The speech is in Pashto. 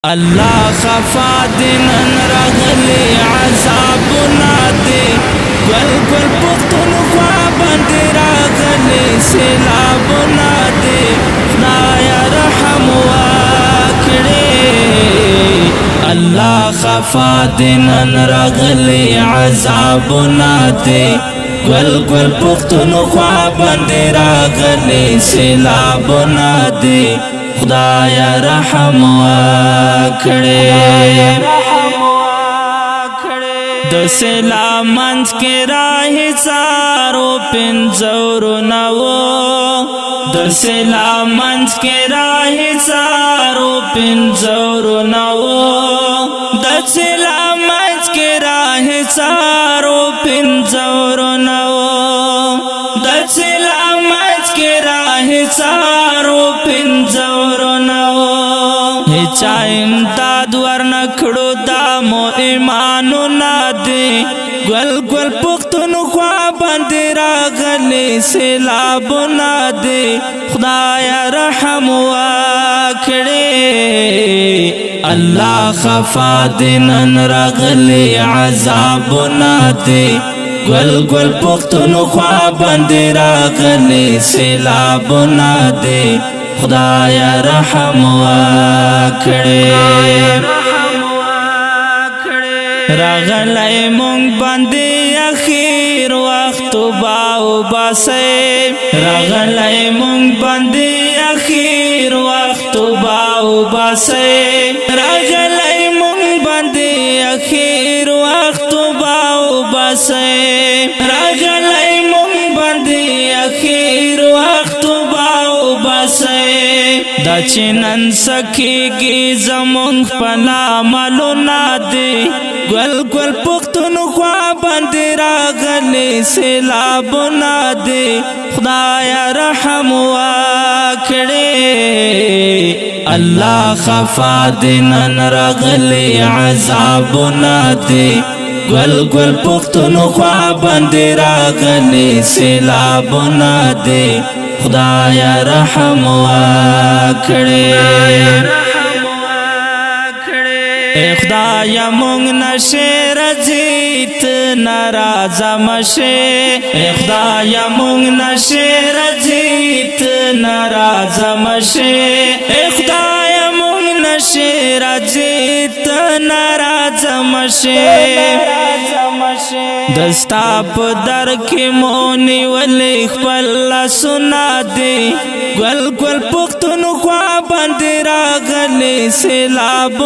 الله خفا دنن راغلی عذابنا دی گل گل پختونخوا باندې راغلی سیلابنا دی خدایا رحم وکړي الله خفا دنن راغلی عذابنا دی گل گل پختونخوا باندې راغلی سیلابنا دی خدایا رحم وکړي د سیلاب منځ کې راهي څارو پنځورو نو د سیلاب منځ کې راهي څارو پنځورو نو د سیلاب منځ کې راهي څارو پنځورو نو د سیلاب منځ کې راهي څارو پنځورو نو هیچا امداد ورنکړو دا مو ایمانو نادي گل گل پختونخوا باندې راغلی سیلابو نادي خدایا رحم وکړي الله خفا دنن راغلی عذابو نادي گل گل پختونخوا باندې راغلی سیلابو نادي خدایا رحم وکړي راغلی مونږ باندې اخیر وخت باو باسه راغلی مونږ باندې اخیر وخت باو باسه راغلی مونږ باندې اخیر وخت باو باسه راغلی مونږ باندې اخیر وخت باو باسه دا چنن سکیږي زمون پلا مالو نادي گل گل پختونخوا باندې راغلی سیلابو نادي خدایا رحم وکړي الله خفا دنن راغلی عذابو نادي گل گل پختونخوا باندې راغلی سیلابو نادي خدایا رحم وکړي خدایا مونږ نشه رضیت ناراض مشه خدایا مونږ نشه رضیت ناراض مشه خدایا مونږ نشه رضیت ناراض مشه دستا په در کې مونږ ولې خپل سنا دی گل گل پختونخوا باندې راغلی سیلاب